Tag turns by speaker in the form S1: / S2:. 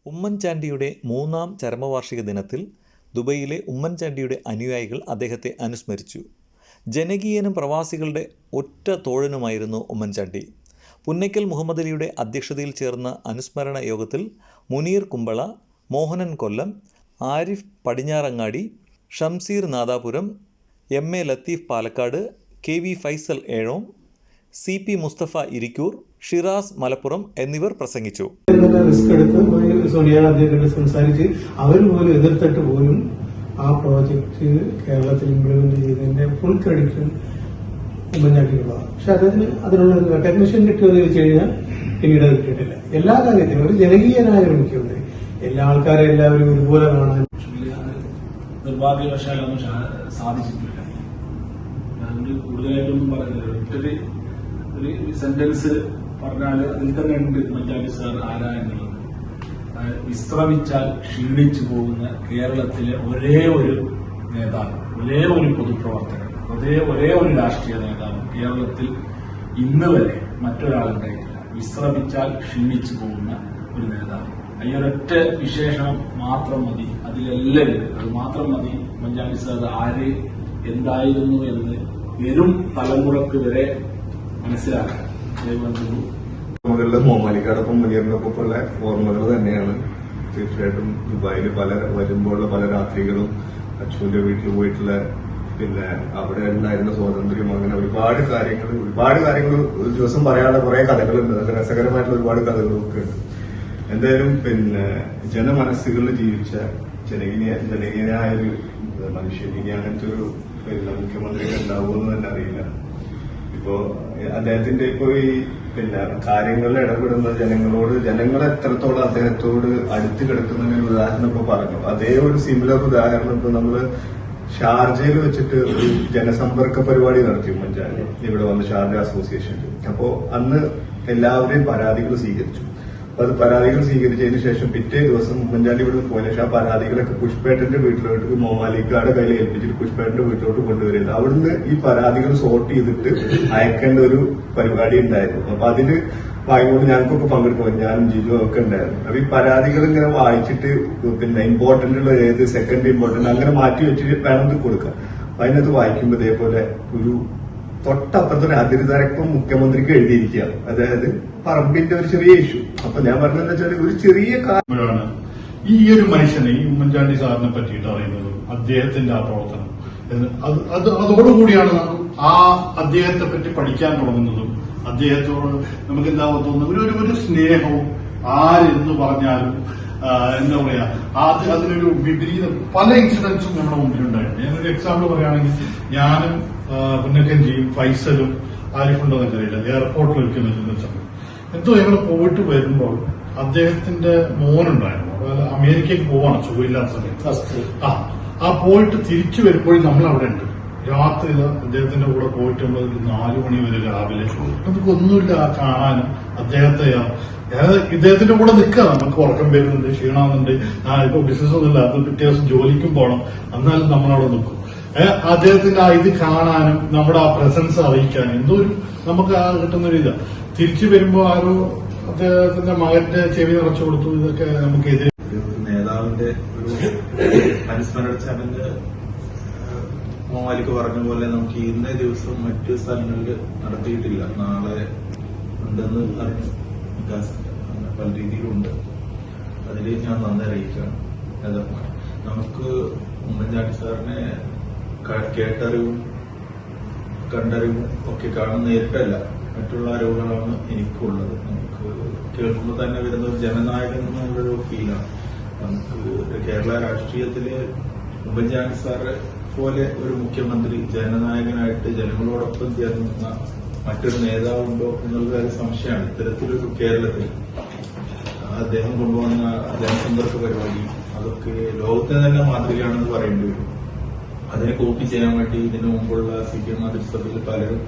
S1: ഉമ്മൻചാണ്ടിയുടെ 3ാം ചരമവാർഷിക ദിനത്തിൽ ദുബൈയിലെ ഉമ്മൻചാണ്ടിയുടെ അനുയായികൾ അദ്ദേഹത്തെ അനുസ്മരിച്ചു. ജനകീയനും പ്രവാസികളുടെ ഒറ്റ തോഴനുമായിരുന്നു ഉമ്മൻചാണ്ടി. പുന്നയ്ക്കൽ മുഹമ്മദ് അലിയുടെ അധ്യക്ഷതയിൽ ചേർന്ന അനുസ്മരണ യോഗത്തിൽ Muneer Kumbala, Mohanan Kollam, Arif Padinjarangadi, Shamseer Nadapuram, MA. Latheef Palakkad, KV. Faisal Ezhome, CP. Musthafa Irikkur, Shiraz Malappuram എന്നിവർ പ്രസംഗിച്ചു.
S2: റിസ്ക് എടുത്ത് സോണിയാഗാന്ധിയെ സംസാരിച്ച് അവർ പോലും എതിർത്തിട്ട് പോലും ആ പ്രോജക്റ്റ് കേരളത്തിൽ ഇംപ്ലിമെന്റ് ചെയ്തതിന്റെ ഫുൾ ക്രെഡിറ്റ് ഉമ്മൻചാണ്ടിയുള്ളതാണ്. പക്ഷെ അതിനുള്ള ഒരു റെക്കഗ്നിഷൻ കിട്ടുമെന്ന് ചോദിച്ചു കഴിഞ്ഞാൽ പിന്നീട് അത് കിട്ടിയിട്ടില്ല. എല്ലാ കാര്യത്തിലും ഒരു ജനകീയനായ ഒരു മുഖ്യമന്ത്രി, എല്ലാ ആൾക്കാരെയും എല്ലാവരും ഒരുപോലെ കാണാൻ
S3: നിർഭാഗ്യവശാലൊന്നും സാധിച്ചിട്ടില്ല. ഞാൻ കൂടുതലായിട്ടൊന്നും പറയുന്നില്ല. ഒരു സെന്റൻസ് പറഞ്ഞാൽ അതിൽ തന്നെ ഉണ്ട് ഉമ്മൻചാണ്ടി സാർ ആരാ എന്നുള്ളത്. വിശ്രമിച്ചാൽ ക്ഷീണിച്ചു പോകുന്ന കേരളത്തിലെ ഒരേ ഒരു നേതാവ്, ഒരേ ഒരു പൊതുപ്രവർത്തകൻ, ഒരേ ഒരു രാഷ്ട്രീയ നേതാവ് കേരളത്തിൽ ഇന്ന് വരെ മറ്റൊരാളുണ്ടായിട്ടില്ല. വിശ്രമിച്ചാൽ ക്ഷീണിച്ചു പോകുന്ന ഒരു നേതാവ്. ഈ ഒരൊറ്റ വിശേഷണം മാത്രം മതി, അതിലെല്ലാം ഉണ്ട്. അത് മാത്രം മതി ഉമ്മൻചാണ്ടി സാർ ആര് എന്തായിരുന്നു എന്ന് വരും തലമുറക്ക് വരെ മനസ്സിലാക്കാം.
S4: മോമാലിക്കാടൊപ്പം മുനീറിനൊപ്പം ഉള്ള ഓർമ്മകൾ തന്നെയാണ്. തീർച്ചയായിട്ടും ദുബായിൽ വരുമ്പോഴുള്ള പല രാത്രികളും അച്ഛൻ്റെ വീട്ടിൽ പോയിട്ടുള്ള അവിടെ ഉണ്ടായിരുന്ന സ്വാതന്ത്ര്യം, അങ്ങനെ ഒരുപാട് കാര്യങ്ങൾ ഒരു ദിവസം പറയാനുള്ള കുറെ കഥകളുണ്ട്. അത് രസകരമായിട്ടുള്ള ഒരുപാട് കഥകളൊക്കെ ഉണ്ട്. എന്തായാലും ജനമനസ്സുകളിൽ ജീവിച്ച ജനകീയനായ ഒരു മനുഷ്യൻ. ഇനി അങ്ങനത്തെ ഒരു മുഖ്യമന്ത്രി ഉണ്ടാവുമെന്ന് തന്നെ അറിയില്ല. ഇപ്പോ അദ്ദേഹത്തിന്റെ ഈ കാര്യങ്ങളിൽ ഇടപെടുന്ന ജനങ്ങൾ എത്രത്തോളം അദ്ദേഹത്തോട് അടുത്ത് കിടക്കുന്നതിന് ഉദാഹരണം ഇപ്പൊ പറഞ്ഞു. അതേ ഒരു സിമിലർ ഉദാഹരണം ഇപ്പൊ നമ്മള് ഷാർജയിൽ വെച്ചിട്ട് ഒരു ജനസമ്പർക്ക പരിപാടി നടത്തി ഉമ്മൻചാണ്ടി ഇവിടെ വന്ന് ഷാർജ അസോസിയേഷനിൽ. അപ്പോ അന്ന് എല്ലാവരെയും പരാതികൾ സ്വീകരിച്ചു. അപ്പൊ അത് പരാതികൾ സ്വീകരിച്ചതിന് ശേഷം പിറ്റേ ദിവസം ഉമ്മൻചാണ്ടി ഇവിടെ പോയതിനു ശേഷം ആ പരാതികളൊക്കെ പുഷ്പേട്ടന്റെ വീട്ടിലോട്ട് മോമാലിക്കാട് കയ്യിൽ ഏൽപ്പിച്ചിട്ട് പുഷ്പേട്ടന്റെ വീട്ടിലോട്ട് കൊണ്ടുവരുന്നത്. അവിടുന്ന് ഈ പരാതികൾ സോർട്ട് ചെയ്തിട്ട് അയക്കേണ്ട ഒരു പരിപാടി ഉണ്ടായിരുന്നു. അപ്പൊ അതിന് വായിക്കൊണ്ട് ഞങ്ങൾക്കൊക്കെ പങ്കെടുക്കും, ഞാനും ജിജു ഒക്കെ ഉണ്ടായിരുന്നു. അപ്പൊ ഈ പരാതികൾ ഇങ്ങനെ വായിച്ചിട്ട് ഇമ്പോർട്ടന്റ് ഉള്ള ഏത്, സെക്കൻഡ് ഇമ്പോർട്ടന്റ് അങ്ങനെ മാറ്റി വെച്ചിട്ട് വേണം കൊടുക്കുക. അപ്പൊ അതിനകത്ത് വായിക്കുമ്പോൾ ഇതേപോലെ ഒരു തൊട്ടപ്പുറത്തൊരു അതിരുതരക്കം മുഖ്യമന്ത്രിക്ക് എഴുതിയിരിക്കുകയാണ്. അതായത് പറമ്പിന്റെ ഒരു ചെറിയ ഇഷ്യൂ. അപ്പൊ ഞാൻ പറഞ്ഞതെന്ന് വെച്ചാൽ ഒരു ചെറിയ
S5: കാര്യമാണ് ഈ ഒരു മനുഷ്യനെ, ഈ ഉമ്മൻചാണ്ടി സാറിനെ പറ്റിയിട്ട് അറിയുന്നതും അദ്ദേഹത്തിന്റെ ആ പ്രവർത്തനം അതോടുകൂടിയാണ് ആ അദ്ദേഹത്തെ പറ്റി പഠിക്കാൻ തുടങ്ങുന്നതും അദ്ദേഹത്തോട് നമുക്ക് എന്താ തോന്നുന്നത് ഒരു സ്നേഹവും ആരെന്ന് പറഞ്ഞാലും എന്താ പറയാ അതിനൊരു വിപരീത പല ഇൻസിഡൻസും നമ്മുടെ മുമ്പിലുണ്ടായിരുന്നു. ഞാനൊരു എക്സാമ്പിൾ പറയുകയാണെങ്കിൽ ഞാനും പുന്നക്കഞ്ചിയും ഫൈസലും ആരിഫുണ്ടോ എന്നറിയില്ല എയർപോർട്ടിൽ നിൽക്കുന്ന സമയം എന്തോ ഞങ്ങൾ പോയിട്ട് വരുമ്പോൾ അദ്ദേഹത്തിന്റെ മോനുണ്ടായിരുന്നു. അതായത് അമേരിക്കയ്ക്ക് പോവാണ് സുഖമില്ലാത്ത സമയത്ത്. ആ പോയിട്ട് തിരിച്ചു വരുമ്പോഴും നമ്മൾ അവിടെ ഉണ്ട്. രാത്രി അദ്ദേഹത്തിന്റെ കൂടെ പോയിട്ട് നമ്മൾ 4 മണി വരെ രാവിലെ നമുക്കൊന്നുമില്ല കാണാനും ഇദ്ദേഹത്തിന്റെ കൂടെ നിൽക്കുക. നമുക്ക് ഉറക്കം വരുന്നുണ്ട്, ക്ഷീണാവുന്നുണ്ട്, ഇപ്പൊ ബിസിനസ് ഒന്നുമില്ല, അത് പിറ്റേ ദിവസം ജോലിക്കും പോകണം, എന്നാലും നമ്മളവിടെ നിൽക്കും. അദ്ദേഹത്തിന്റെ ആ ഇത് കാണാനും നമ്മുടെ ആ പ്രസൻസ് അറിയിക്കാനും എന്തോ ഒരു നമുക്ക് കിട്ടുന്നൊരു ഇതാ. തിരിച്ചു വരുമ്പോ ആരോ അദ്ദേഹത്തിന്റെ മകന്റെ ചെവി നിറച്ചു കൊടുത്തു. ഇതൊക്കെ നമുക്ക് എതിരെ
S4: നേതാവിന്റെ ഒരു അനുസ്മരണ ചടങ്ങ് മോമാലിക്ക് പറഞ്ഞ പോലെ നമുക്ക് ഇന്നേ ദിവസം മറ്റു സ്ഥലങ്ങളിൽ നടത്തിയിട്ടില്ല. നാളെ ഉണ്ടെന്ന് അറിഞ്ഞു, പല രീതിയിലുണ്ട്. അതിൽ ഞാൻ നന്ദി അറിയിക്കുകയാണ്. നമുക്ക് ഉമ്മൻചാണ്ടി സാറിനെ കേട്ടറിവും കണ്ടറിവും ഒക്കെ കാണുന്ന നേരിട്ടല്ല, മറ്റുള്ള അറിവുകളാണ് എനിക്കുള്ളത്. നമുക്ക് കേൾക്കുമ്പോൾ തന്നെ വരുന്ന ഒരു ജനനായകൻ എന്നുള്ളൊരു ഫീലാണ്. നമുക്ക് കേരള രാഷ്ട്രീയത്തില് ഉമ്മൻചാണ്ടി സാറ് പോലെ ഒരു മുഖ്യമന്ത്രി, ജനനായകനായിട്ട് ജനങ്ങളോടൊപ്പം ചേർന്ന മറ്റൊരു നേതാവുണ്ടോ എന്നുള്ളത് സംശയമാണ്. ഇത്തരത്തിലൊരു കേരളത്തിൽ അദ്ദേഹം കൊണ്ടുവന്ന ജനസമ്പർക്ക പരിപാടി അതൊക്കെ ലോകത്തിന് തന്നെ മാതൃകയാണെന്ന് പറയേണ്ടി വരും. അതിനെ കോപ്പി ചെയ്യാൻ വേണ്ടി ഇതിനു മുമ്പുള്ള CPM മന്ത്രിസഭയിൽ പലരും